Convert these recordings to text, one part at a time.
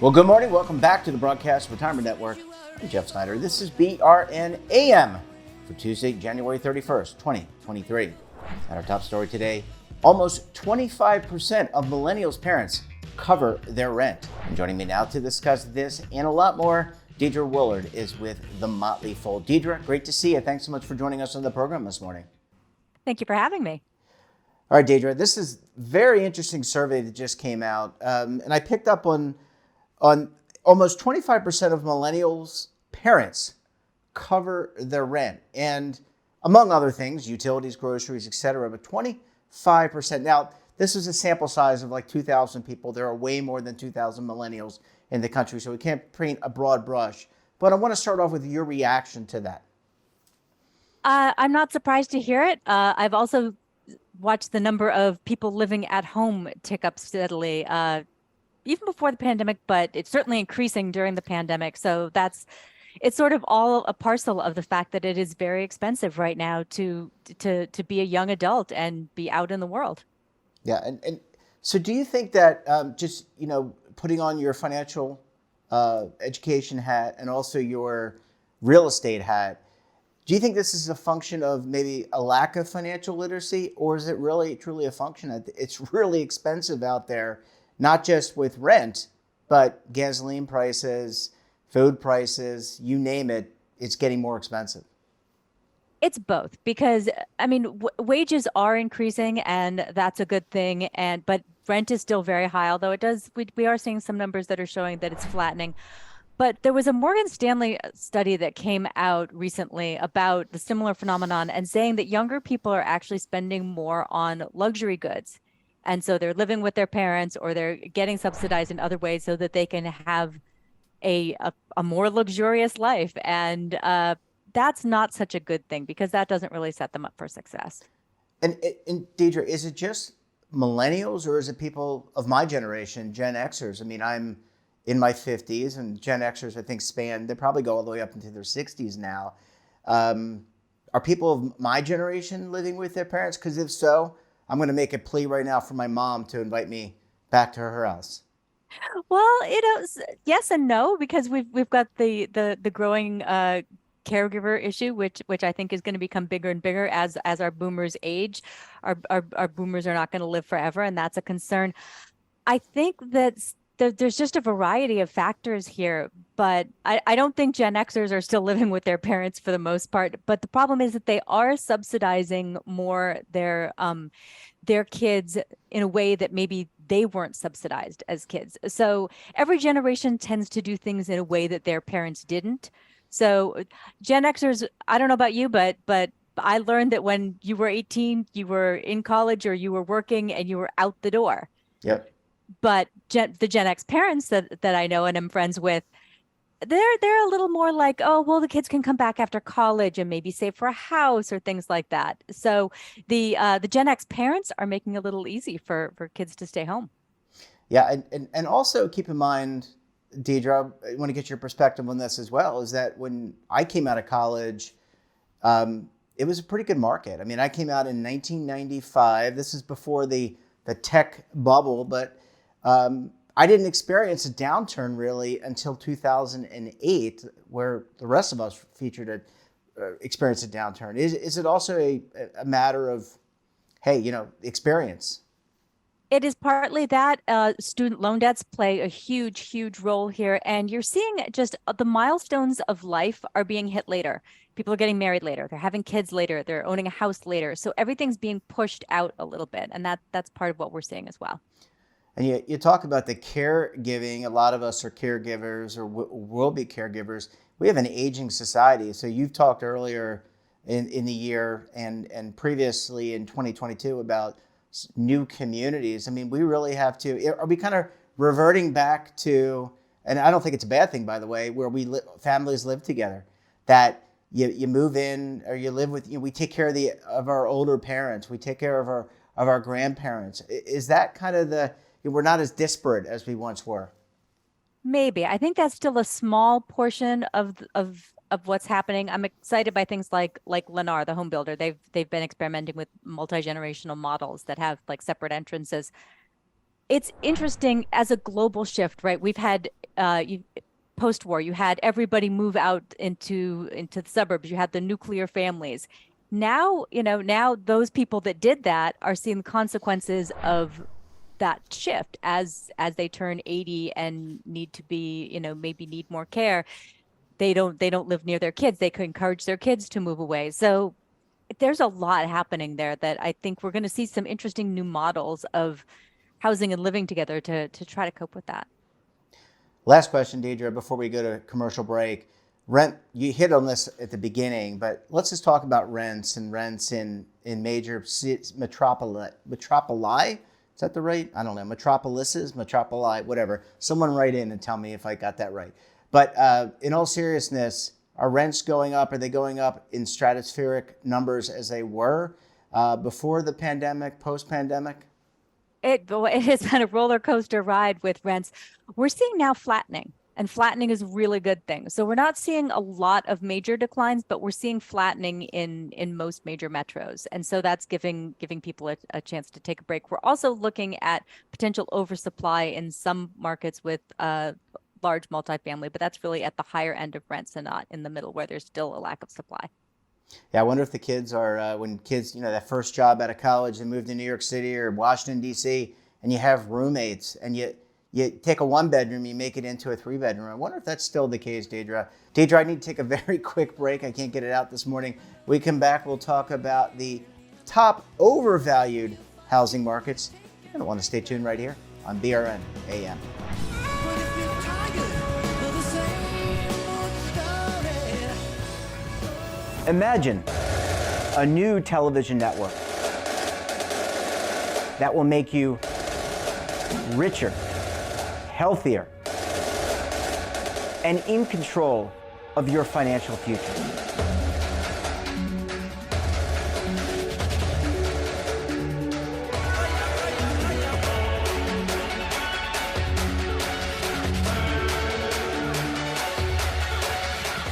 Well, good morning. Welcome back to the Broadcast Retirement Network. I'm Jeff Snyder. This is BRN AM for Tuesday, January 31st, 2023. At our top story today, almost 25% of millennials' parents cover their rent. And joining me now to discuss this and a lot more, Deidre Willard is with The Motley Fool. Deidre, great to see you. Thanks so much for joining us on the program this morning. Thank you for having me. All right, Deidre, this is a very interesting survey that just came out. And I picked up on almost 25% of millennials' parents cover their rent. And among other things, utilities, groceries, et cetera, but 25%. Now, this is a sample size of like 2,000 people. There are way more than 2,000 millennials in the country, so we can't paint a broad brush. But I want to start off with your reaction to that. I'm not surprised to hear it. I've also watched the number of people living at home tick up steadily, even before the pandemic, but it's certainly increasing during the pandemic. So it's sort of all a parcel of the fact that it is very expensive right now to be a young adult and be out in the world. Yeah, and so do you think that just, putting on your financial education hat and also your real estate hat, do you think this is a function of maybe a lack of financial literacy, or is it really truly a function that it's really expensive out there? Not just with rent, but gasoline prices, food prices, you name it, it's getting more expensive. It's both, because wages are increasing and that's a good thing. But rent is still very high, although we are seeing some numbers that are showing that it's flattening. But there was a Morgan Stanley study that came out recently about the similar phenomenon and saying that younger people are actually spending more on luxury goods. And so they're living with their parents or they're getting subsidized in other ways so that they can have a more luxurious life. And that's not such a good thing because that doesn't really set them up for success. And Deidre, is it just millennials or is it people of my generation, Gen Xers? I'm in my 50s and Gen Xers, I think, they probably go all the way up into their 60s now. Are people of my generation living with their parents? Because if so, I'm going to make a plea right now for my mom to invite me back to her house. Well, yes and no, because we've got the growing caregiver issue, which I think is going to become bigger and bigger as our boomers age. Our boomers are not going to live forever, and that's a concern. I think that there's just a variety of factors here, but I don't think Gen Xers are still living with their parents for the most part. But the problem is that they are subsidizing more their kids in a way that maybe they weren't subsidized as kids. So every generation tends to do things in a way that their parents didn't. So Gen Xers, I don't know about you, but I learned that when you were 18, you were in college or you were working and you were out the door. Yep. But the Gen X parents that I know and am friends with, they're a little more like, oh, well, the kids can come back after college and maybe save for a house or things like that. So the Gen X parents are making it a little easy for kids to stay home. Yeah, and also keep in mind, Deidre, I want to get your perspective on this as well, is that when I came out of college, it was a pretty good market. I came out in 1995. This is before the tech bubble, but I didn't experience a downturn really until 2008, where the rest of us experienced a downturn. Is it also a matter of, hey, experience? It is partly that. Student loan debts play a huge, huge role here. And you're seeing just the milestones of life are being hit later. People are getting married later. They're having kids later. They're owning a house later. So everything's being pushed out a little bit. And that's part of what we're seeing as well. And you talk about the caregiving. A lot of us are caregivers or will be caregivers. We have an aging society. So you've talked earlier in the year and previously in 2022 about new communities. We really have to, are we kind of reverting back to, and I don't think it's a bad thing, by the way, where families live together, that you move in or you live with, we take care of our older parents. We take care of our grandparents. Is that kind of we're not as disparate as we once were? Maybe. I think that's still a small portion of what's happening. I'm excited by things like Lennar, the home builder. They've been experimenting with multi-generational models that have like separate entrances. It's interesting as a global shift, right? We've had post-war, you had everybody move out into the suburbs. You had the nuclear families. Now, now those people that did that are seeing the consequences of that shift as they turn 80 and need to be, maybe need more care. They don't live near their kids. They could encourage their kids to move away. So there's a lot happening there that I think we're going to see some interesting new models of housing and living together to try to cope with that. Last question, Deidre, before we go to commercial break. Rent, you hit on this at the beginning, but let's just talk about rents in major metropoli. Is that the right? I don't know. Metropolises, metropoli, whatever. Someone write in and tell me if I got that right. But in all seriousness, are rents going up? Are they going up in stratospheric numbers as they were before the pandemic, post-pandemic? It has been a roller coaster ride with rents. We're seeing now flattening, and flattening is a really good thing. So we're not seeing a lot of major declines, but we're seeing flattening in most major metros. And so that's giving people a chance to take a break. We're also looking at potential oversupply in some markets with large multifamily, but that's really at the higher end of rents and not in the middle where there's still a lack of supply. Yeah, I wonder if the kids are, when kids, that first job out of college, they move to New York City or Washington, D.C., and you have roommates, and you take a one-bedroom, you make it into a three-bedroom. I wonder if that's still the case, Deidre. Deidre, I need to take a very quick break. I can't get it out this morning. We come back, we'll talk about the top overvalued housing markets. You're going to want to stay tuned right here on BRN AM. Imagine a new television network that will make you richer, healthier, and in control of your financial future.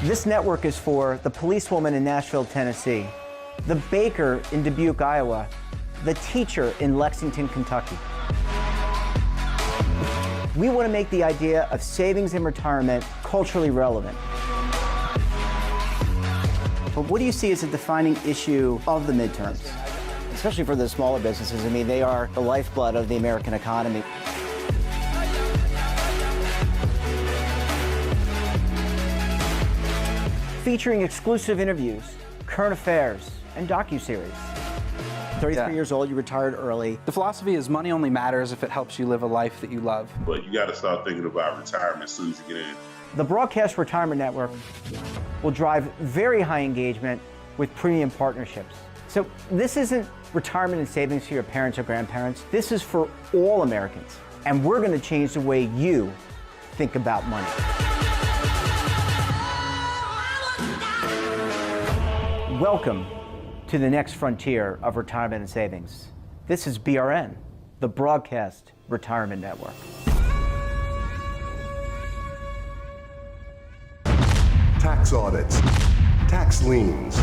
This network is for the policewoman in Nashville, Tennessee, the baker in Dubuque, Iowa, the teacher in Lexington, Kentucky. We want to make the idea of savings and retirement culturally relevant. But what do you see as a defining issue of the midterms, especially for the smaller businesses? I mean, they are the lifeblood of the American economy. Featuring exclusive interviews, current affairs, and docuseries. 33 years old, you retired early. The philosophy is money only matters if it helps you live a life that you love. But you got to start thinking about retirement as soon as you get in. The Broadcast Retirement Network will drive very high engagement with premium partnerships. So this isn't retirement and savings for your parents or grandparents. This is for all Americans. And we're going to change the way you think about money. Welcome to the next frontier of retirement and savings. This is BRN, the Broadcast Retirement Network. Tax audits, tax liens,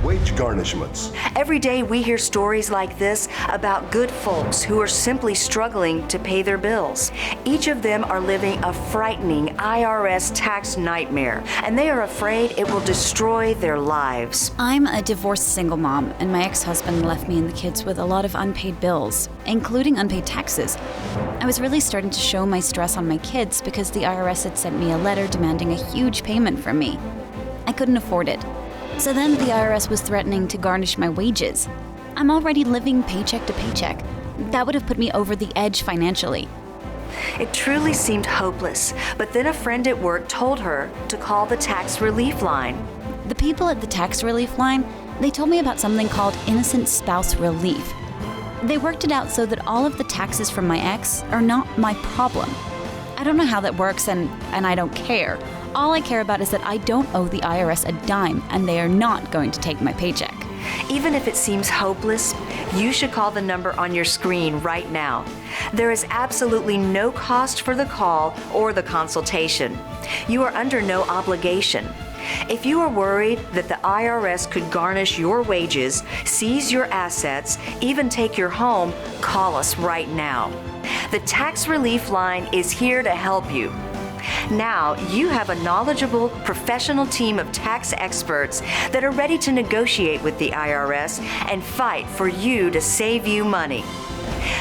wage garnishments. Every day we hear stories like this about good folks who are simply struggling to pay their bills. Each of them are living a frightening IRS tax nightmare, and they are afraid it will destroy their lives. I'm a divorced single mom, and my ex-husband left me and the kids with a lot of unpaid bills, including unpaid taxes. I was really starting to show my stress on my kids because the IRS had sent me a letter demanding a huge payment from me. I couldn't afford it. So then the IRS was threatening to garnish my wages. I'm already living paycheck to paycheck. That would have put me over the edge financially. It truly seemed hopeless, but then a friend at work told her to call the tax relief line. The people at the tax relief line, they told me about something called innocent spouse relief. They worked it out so that all of the taxes from my ex are not my problem. I don't know how that works, and I don't care. All I care about is that I don't owe the IRS a dime, and they are not going to take my paycheck. Even if it seems hopeless, you should call the number on your screen right now. There is absolutely no cost for the call or the consultation. You are under no obligation. If you are worried that the IRS could garnish your wages, seize your assets, even take your home, call us right now. The Tax Relief Line is here to help you. Now you have a knowledgeable, professional team of tax experts that are ready to negotiate with the IRS and fight for you to save you money.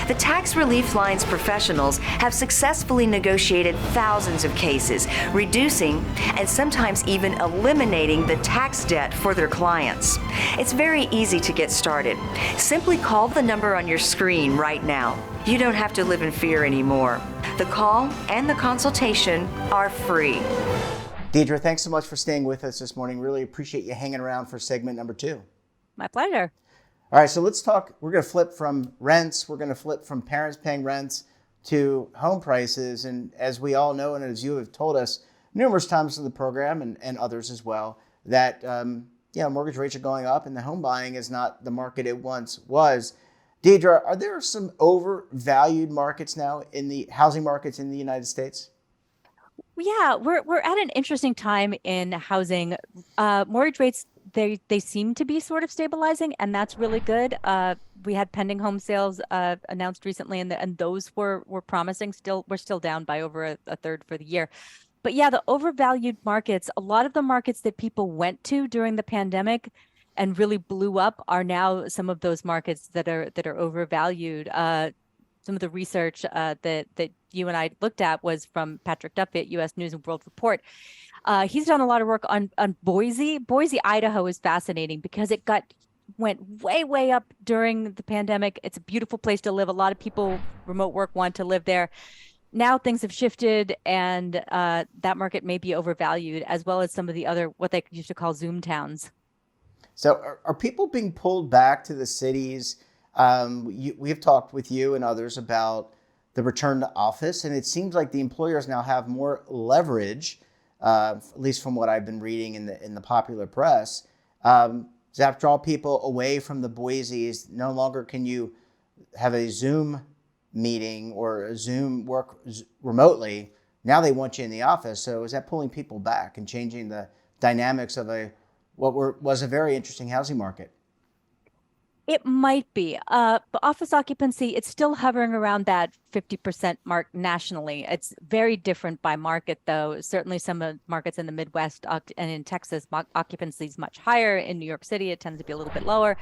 The Tax Relief Line's professionals have successfully negotiated thousands of cases, reducing and sometimes even eliminating the tax debt for their clients. It's very easy to get started. Simply call the number on your screen right now. You don't have to live in fear anymore. The call and the consultation are free. Deidre, thanks so much for staying with us this morning. Really appreciate you hanging around for segment number 2. My pleasure. All right, so let's talk. We're going to flip from rents. We're going to flip from parents paying rents to home prices. And as we all know, and as you have told us numerous times in the program and others as well, that mortgage rates are going up and the home buying is not the market it once was. Deidre, are there some overvalued markets now in the housing markets in the United States? Yeah, we're at an interesting time in housing. Mortgage rates, they seem to be sort of stabilizing, and that's really good. We had pending home sales announced recently, and those were promising. We're still down by over a third for the year. But yeah, the overvalued markets, a lot of the markets that people went to during the pandemic and really blew up are now some of those markets that are overvalued. Some of the research that you and I looked at was from Patrick Duffy at U.S. News and World Report. He's done a lot of work on Boise. Boise, Idaho is fascinating because it went way up during the pandemic. It's a beautiful place to live. A lot of people, remote work, want to live there. Now things have shifted, and that market may be overvalued, as well as some of the other, what they used to call Zoom towns. So are people being pulled back to the cities? We have talked with you and others about the return to office, and it seems like the employers now have more leverage, at least from what I've been reading in the popular press. Does that draw people away from the Boise's? No longer can you have a Zoom meeting or a Zoom work remotely. Now they want you in the office. So is that pulling people back and changing the dynamics of what was a very interesting housing market? It might be. But office occupancy, it's still hovering around that 50% mark nationally. It's very different by market, though. Certainly some of the markets in the Midwest and in Texas, occupancy is much higher. In New York City, it tends to be a little bit lower.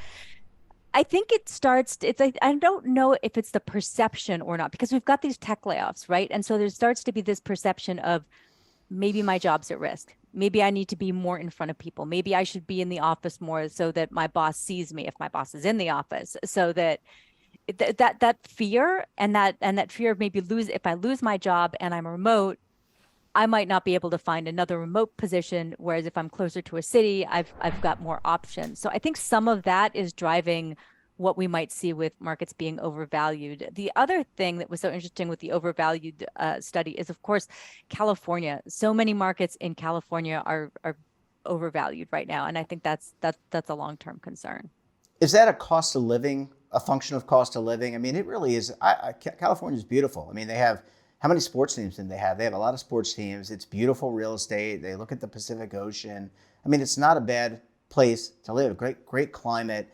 I think I don't know if it's the perception or not, because we've got these tech layoffs, right? And so there starts to be this perception of maybe my job's at risk. Maybe I need to be more in front of people. Maybe I should be in the office more so that my boss sees me if my boss is in the office, so that that fear and that fear of maybe if I lose my job and I'm remote, I might not be able to find another remote position. Whereas if I'm closer to a city, I've got more options. So I think some of that is driving what we might see with markets being overvalued. The other thing that was so interesting with the overvalued study is, of course, California. So many markets in California are overvalued right now, and I think that's a long-term concern. Is that a function of cost of living? I mean, it really is. California is beautiful. I mean, they have, how many sports teams do they have? They have a lot of sports teams. It's beautiful real estate. They look at the Pacific Ocean. I mean, it's not a bad place to live. Great climate.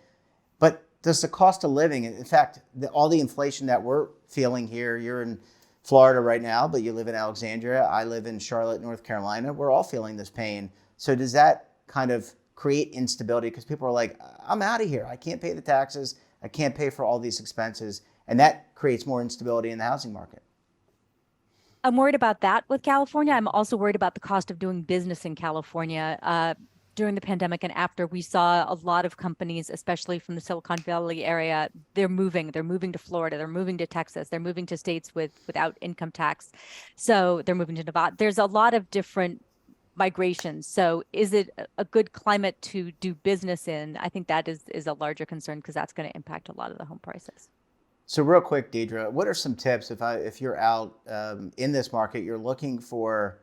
But does the cost of living, in fact, all the inflation that we're feeling here, you're in Florida right now, but you live in Alexandria, I live in Charlotte, North Carolina, we're all feeling this pain. So does that kind of create instability? Because people are like, I'm out of here. I can't pay the taxes. I can't pay for all these expenses. And that creates more instability in the housing market. I'm worried about that with California. I'm also worried about the cost of doing business in California. During the pandemic and after, we saw a lot of companies, especially from the Silicon Valley area, they're moving to Florida, they're moving to Texas, they're moving to states without income tax. So they're moving to Nevada. There's a lot of different migrations. So is it a good climate to do business in? I think that is a larger concern, because that's going to impact a lot of the home prices. So real quick, Deidre, what are some tips if you're out in this market, you're looking for,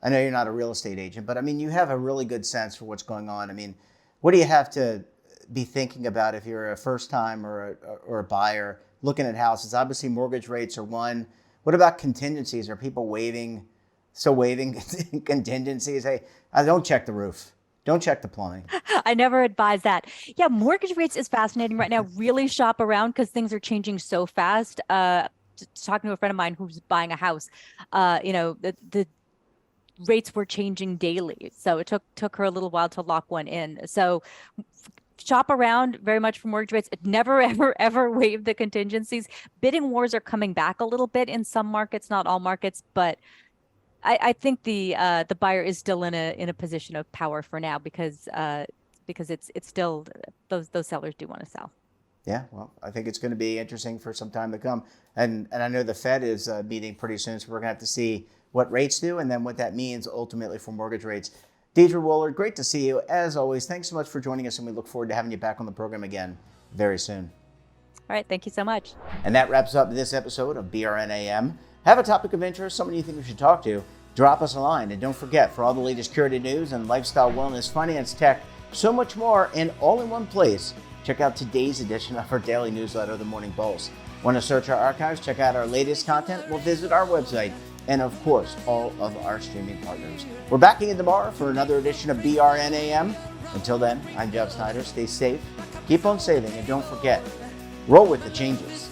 I know you're not a real estate agent, but I mean, you have a really good sense for what's going on. I mean, what do you have to be thinking about if you're a first time or a buyer looking at houses? Obviously, mortgage rates are one. What about contingencies? Are people still waiving contingencies? Hey, don't check the roof. Don't check the plumbing. I never advise that. Yeah, mortgage rates is fascinating right now. Really shop around because things are changing so fast. Talking to a friend of mine who's buying a house, the rates were changing daily. So it took her a little while to lock one in. So shop around very much for mortgage rates. It never, ever, ever waive the contingencies. Bidding wars are coming back a little bit in some markets, not all markets, but I think the buyer is still in a position of power for now because it's still those sellers do want to sell. Yeah, well, I think it's going to be interesting for some time to come. And I know the Fed is meeting pretty soon, so we're going to have to see what rates do and then what that means ultimately for mortgage rates. Deidre Woolard, great to see you. As always, thanks so much for joining us, and we look forward to having you back on the program again very soon. All right, thank you so much. And that wraps up this episode of BRN AM. Have a topic of interest, someone you think we should talk to, drop us a line. And don't forget, for all the latest curated news and lifestyle, wellness, finance, tech, so much more, and all in one place, check out today's edition of our daily newsletter, The Morning Pulse. Want to search our archives, check out our latest content? Well, visit our website and, of course, all of our streaming partners. We're back again tomorrow for another edition of BRN AM. Until then, I'm Jeff Snyder. Stay safe, keep on saving, and don't forget, roll with the changes.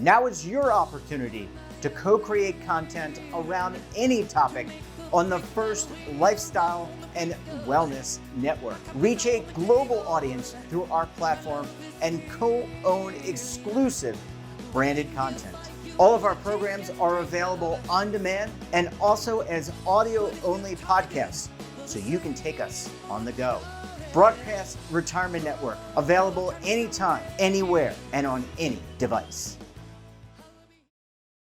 Now is your opportunity to co-create content around any topic on the first lifestyle and wellness network. Reach a global audience through our platform and co-own exclusive branded content. All of our programs are available on demand and also as audio-only podcasts, so you can take us on the go. Broadcast Retirement Network, available anytime, anywhere, and on any device.